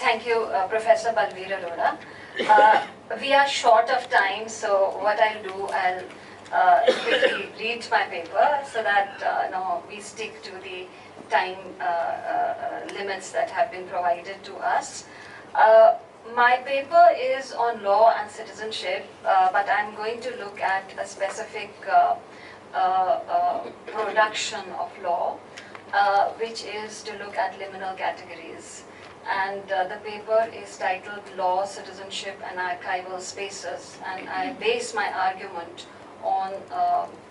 Thank you, Professor Balbir Arora. We are short of time, so what I'll do, I'll quickly read my paper so that we stick to the time limits that have been provided to us. My paper is on law and citizenship, but I'm going to look at a specific production of law, which is to look at liminal categories. And the paper is titled Law, Citizenship and Archival Spaces, and I base my argument on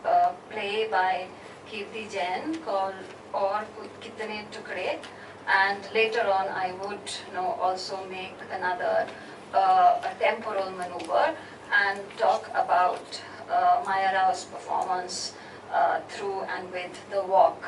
a play by Kirti Jain called Aur Kitne Tukde, and later on I would also make another a temporal maneuver and talk about Maya Rao's performance through and with the walk.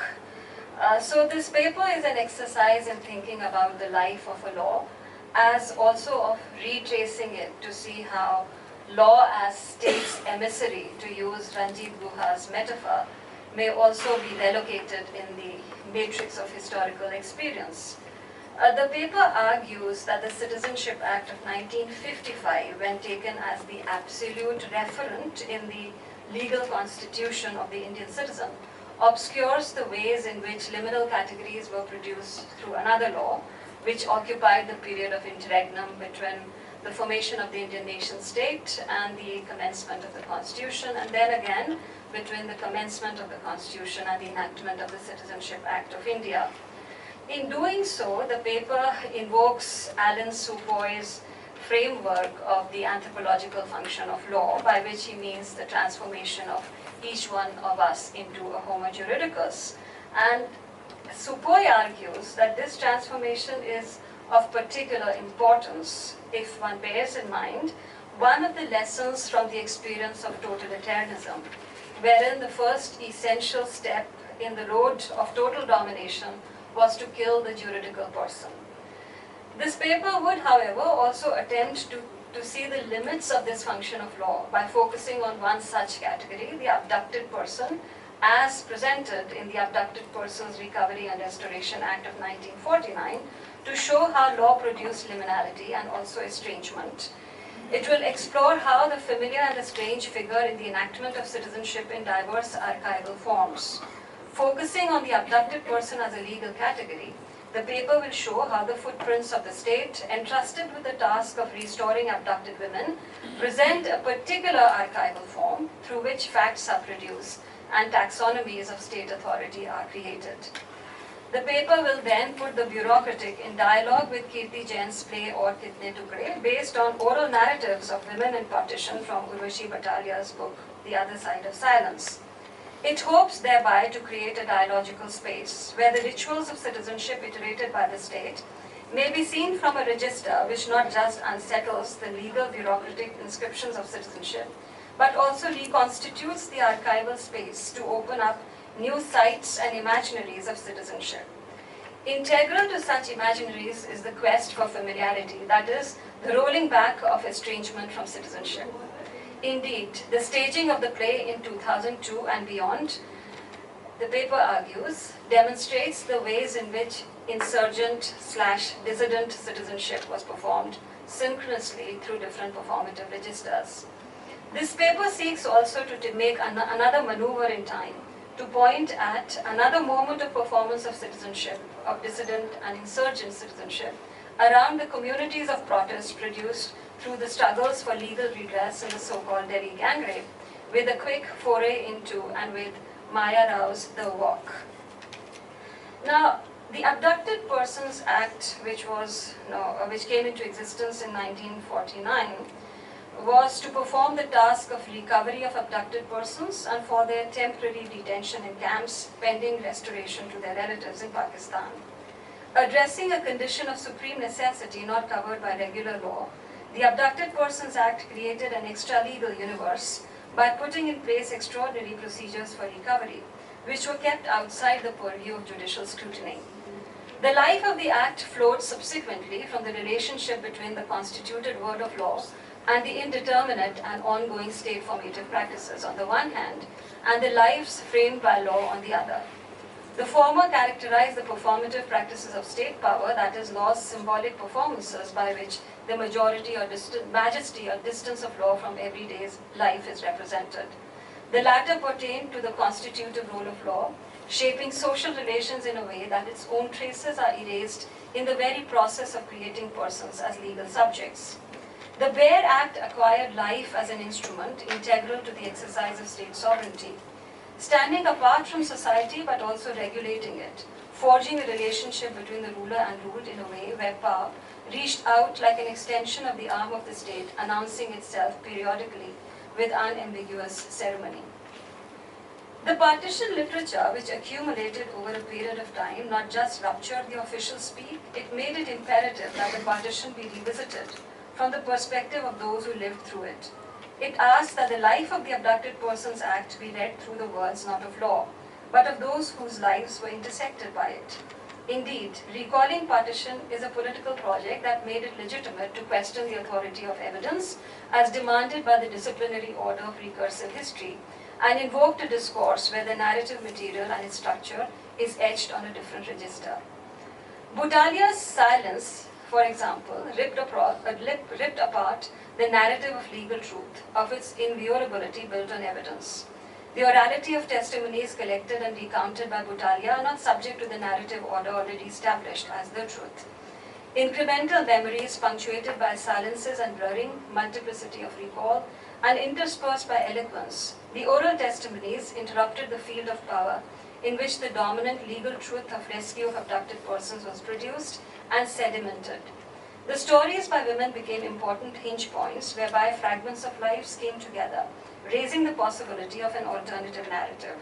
So this paper is an exercise in thinking about the life of a law, as also of retracing it to see how law as state's emissary, to use Ranjit Guha's metaphor, may also be relocated in the matrix of historical experience. The paper argues that the Citizenship Act of 1955, when taken as the absolute referent in the legal constitution of the Indian citizen, obscures the ways in which liminal categories were produced through another law, which occupied the period of interregnum between the formation of the Indian nation state and the commencement of the constitution, and then again between the commencement of the constitution and the enactment of the Citizenship Act of India. In doing so, the paper invokes Alan Supoi's framework of the anthropological function of law, by which he means the transformation of each one of us into a homo juridicus. And Supoi argues that this transformation is of particular importance if one bears in mind one of the lessons from the experience of totalitarianism, wherein the first essential step in the road of total domination was to kill the juridical person. This paper would, however, also attempt to see the limits of this function of law by focusing on one such category, the abducted person, as presented in the Abducted Persons Recovery and Restoration Act of 1949, to show how law produced liminality and also estrangement. It will explore how the familiar and the strange figure in the enactment of citizenship in diverse archival forms. Focusing on the abducted person as a legal category, the paper will show how the footprints of the state, entrusted with the task of restoring abducted women, present a particular archival form through which facts are produced and taxonomies of state authority are created. The paper will then put the bureaucratic in dialogue with Kirti Jain's play Aur Kitne Tukde, based on oral narratives of women in partition from Urvashi Bhattalia's book, The Other Side of Silence. It hopes thereby to create a dialogical space where the rituals of citizenship iterated by the state may be seen from a register which not just unsettles the legal bureaucratic inscriptions of citizenship, but also reconstitutes the archival space to open up new sites and imaginaries of citizenship. Integral to such imaginaries is the quest for familiarity, that is, the rolling back of estrangement from citizenship. Indeed, the staging of the play in 2002 and beyond, the paper argues, demonstrates the ways in which insurgent/dissident citizenship was performed synchronously through different performative registers. This paper seeks also to make another maneuver in time, to point at another moment of performance of citizenship, of dissident and insurgent citizenship, around the communities of protest produced through the struggles for legal redress in the so-called Delhi gang rape, with a quick foray into and with Maya Rao's The Walk. Now, the Abducted Persons Act, which came into existence in 1949, was to perform the task of recovery of abducted persons and for their temporary detention in camps pending restoration to their relatives in Pakistan. Addressing a condition of supreme necessity not covered by regular law, the Abducted Persons Act created an extra-legal universe by putting in place extraordinary procedures for recovery, which were kept outside the purview of judicial scrutiny. The life of the Act flowed subsequently from the relationship between the constituted word of law and the indeterminate and ongoing state formative practices on the one hand, and the lives framed by law on the other. The former characterize the performative practices of state power, that is, law's symbolic performances by which the majesty or distance of law from everyday life is represented. The latter pertain to the constitutive role of law, shaping social relations in a way that its own traces are erased in the very process of creating persons as legal subjects. The bare act acquired life as an instrument integral to the exercise of state sovereignty, standing apart from society but also regulating it, forging a relationship between the ruler and ruled in a way where power reached out like an extension of the arm of the state, announcing itself periodically with unambiguous ceremony. The partition literature, which accumulated over a period of time, not just ruptured the official speak, it made it imperative that the partition be revisited from the perspective of those who lived through it. It asked that the life of the Abducted Persons Act be read through the words not of law, but of those whose lives were intersected by it. Indeed, recalling partition is a political project that made it legitimate to question the authority of evidence as demanded by the disciplinary order of recursive history, and invoked a discourse where the narrative material and its structure is etched on a different register. Boutalia's silence, for example, ripped apart the narrative of legal truth, of its inviolability built on evidence. The orality of testimonies collected and recounted by Boutalia are not subject to the narrative order already established as the truth. Incremental memories punctuated by silences and blurring multiplicity of recall, and interspersed by eloquence, the oral testimonies interrupted the field of power in which the dominant legal truth of rescue of abducted persons was produced and sedimented. The stories by women became important hinge points whereby fragments of lives came together, raising the possibility of an alternative narrative.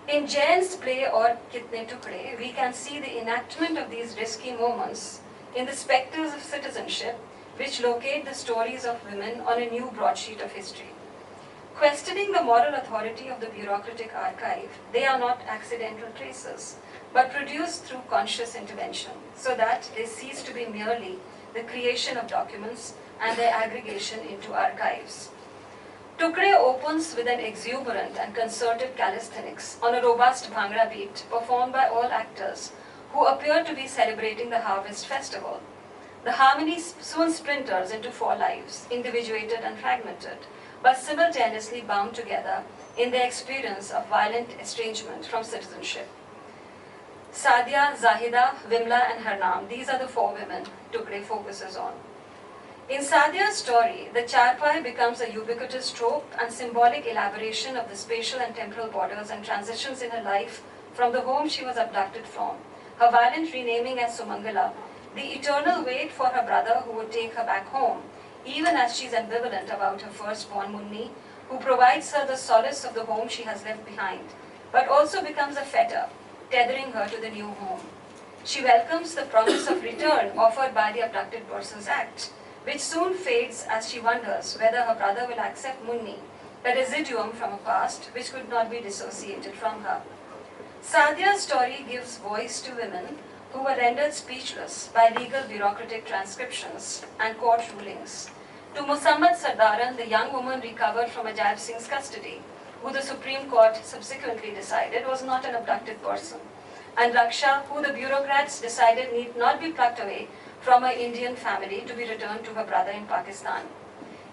In Jain's play or Kitne Tukde, we can see the enactment of these risky moments in the spectres of citizenship, which locate the stories of women on a new broadsheet of history. Questioning the moral authority of the bureaucratic archive, they are not accidental traces, but produced through conscious intervention, so that they cease to be merely the creation of documents and their aggregation into archives. Tukde opens with an exuberant and concerted calisthenics on a robust Bhangra beat performed by all actors who appear to be celebrating the harvest festival. The harmony soon splinters into four lives, individuated and fragmented, but simultaneously bound together in their experience of violent estrangement from citizenship. Sadia, Zahida, Vimla and Harnam, these are the four women Tukde focuses on. In Sadia's story, the charpai becomes a ubiquitous trope and symbolic elaboration of the spatial and temporal borders and transitions in her life from the home she was abducted from, her violent renaming as Sumangala, the eternal wait for her brother who would take her back home, even as she's ambivalent about her firstborn Munni, who provides her the solace of the home she has left behind, but also becomes a fetter, tethering her to the new home. She welcomes the promise of return offered by the Abducted Persons Act, which soon fades as she wonders whether her brother will accept Munni, a residuum from a past which could not be dissociated from her. Sadia's story gives voice to women who were rendered speechless by legal bureaucratic transcriptions and court rulings. To Musammat Sardaran, the young woman recovered from Ajaib Singh's custody, who the Supreme Court subsequently decided was not an abducted person, and Raksha, who the bureaucrats decided need not be plucked away from her Indian family to be returned to her brother in Pakistan.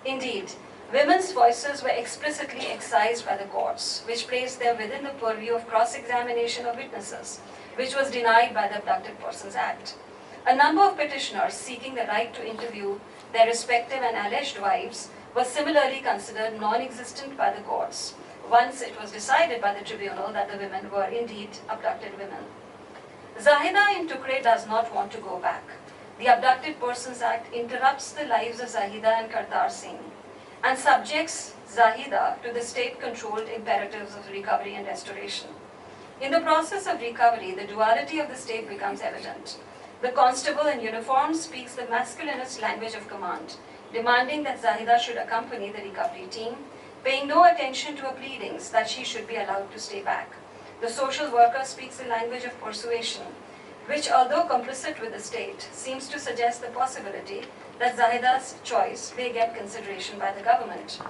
Indeed, women's voices were explicitly excised by the courts, which placed them within the purview of cross-examination of witnesses, which was denied by the Abducted Persons Act. A number of petitioners seeking the right to interview their respective and alleged wives was similarly considered non-existent by the courts, once it was decided by the tribunal that the women were indeed abducted women. Zahida in Tukde does not want to go back. The Abducted Persons Act interrupts the lives of Zahida and Kartar Singh and subjects Zahida to the state-controlled imperatives of recovery and restoration. In the process of recovery, the duality of the state becomes evident. The constable in uniform speaks the masculinist language of command, demanding that Zahida should accompany the recovery team, paying no attention to her pleadings that she should be allowed to stay back. The social worker speaks the language of persuasion, which, although complicit with the state, seems to suggest the possibility that Zahida's choice may get consideration by the government.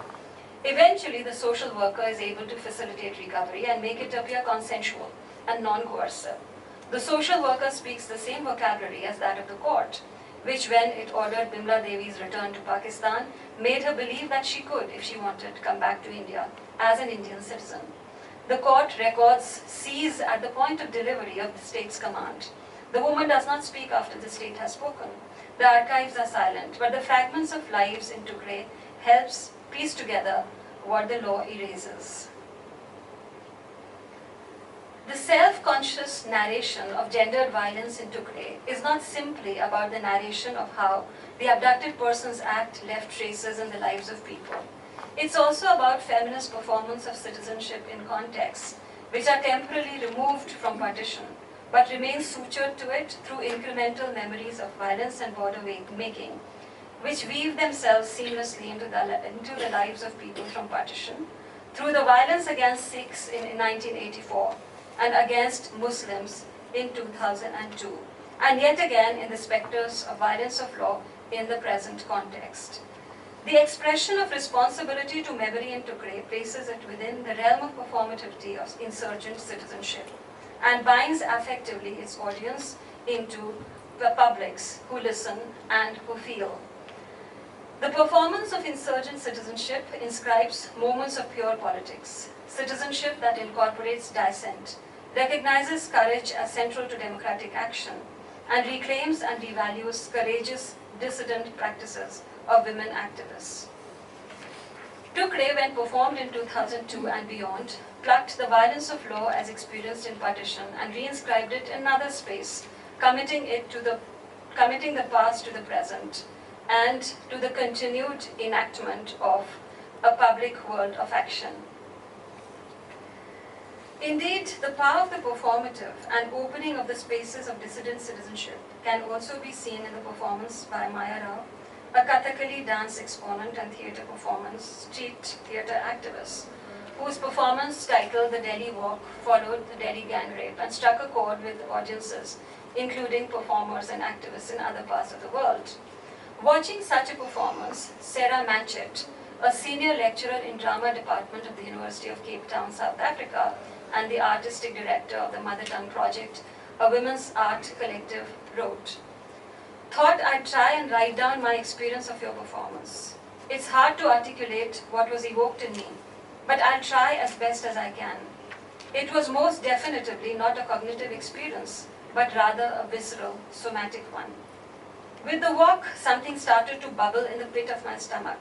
Eventually, the social worker is able to facilitate recovery and make it appear consensual, and non-coercive. The social worker speaks the same vocabulary as that of the court, which, when it ordered Bimla Devi's return to Pakistan, made her believe that she could, if she wanted, come back to India as an Indian citizen. The court records cease at the point of delivery of the state's command. The woman does not speak after the state has spoken. The archives are silent, but the fragments of lives in Tukre helps piece together what the law erases. The self-conscious narration of gendered violence in Tukre is not simply about the narration of how the abducted person's act left traces in the lives of people. It's also about feminist performance of citizenship in contexts which are temporarily removed from partition, but remain sutured to it through incremental memories of violence and border making, which weave themselves seamlessly into the lives of people from partition, through the violence against Sikhs in 1984 and against Muslims in 2002, and yet again in the specters of violence of law in the present context. The expression of responsibility to memory in Tukre places it within the realm of performativity of insurgent citizenship and binds affectively its audience into the publics who listen and who feel. The performance of insurgent citizenship inscribes moments of pure politics, citizenship that incorporates dissent, recognizes courage as central to democratic action, and reclaims and devalues courageous dissident practices of women activists. Tukre, when performed in 2002 and beyond, plucked the violence of law as experienced in partition and reinscribed it in another space, committing the past to the present and to the continued enactment of a public world of action. Indeed, the power of the performative and opening of the spaces of dissident citizenship can also be seen in the performance by Maya Rao, a Kathakali dance exponent and theatre performance, street theatre activist, whose performance titled The Delhi Walk followed the Delhi gang rape and struck a chord with audiences, including performers and activists in other parts of the world. Watching such a performance, Sarah Matchett, a senior lecturer in drama department of the University of Cape Town, South Africa, and the artistic director of the Mother Tongue Project, a women's art collective, wrote, "Thought I'd try and write down my experience of your performance. It's hard to articulate what was evoked in me, but I'll try as best as I can. It was most definitively not a cognitive experience, but rather a visceral, somatic one. With the walk, something started to bubble in the pit of my stomach.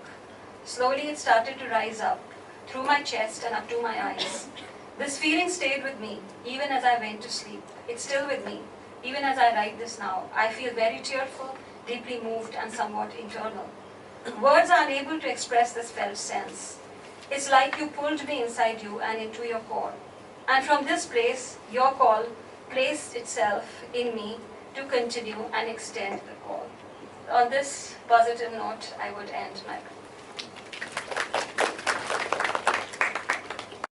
Slowly it started to rise up, through my chest and up to my eyes. This feeling stayed with me, even as I went to sleep. It's still with me, even as I write this now. I feel very tearful, deeply moved, and somewhat internal. Words are unable to express this felt sense. It's like you pulled me inside you and into your core. And from this place, your call placed itself in me to continue and extend the call." On this positive note, I would end my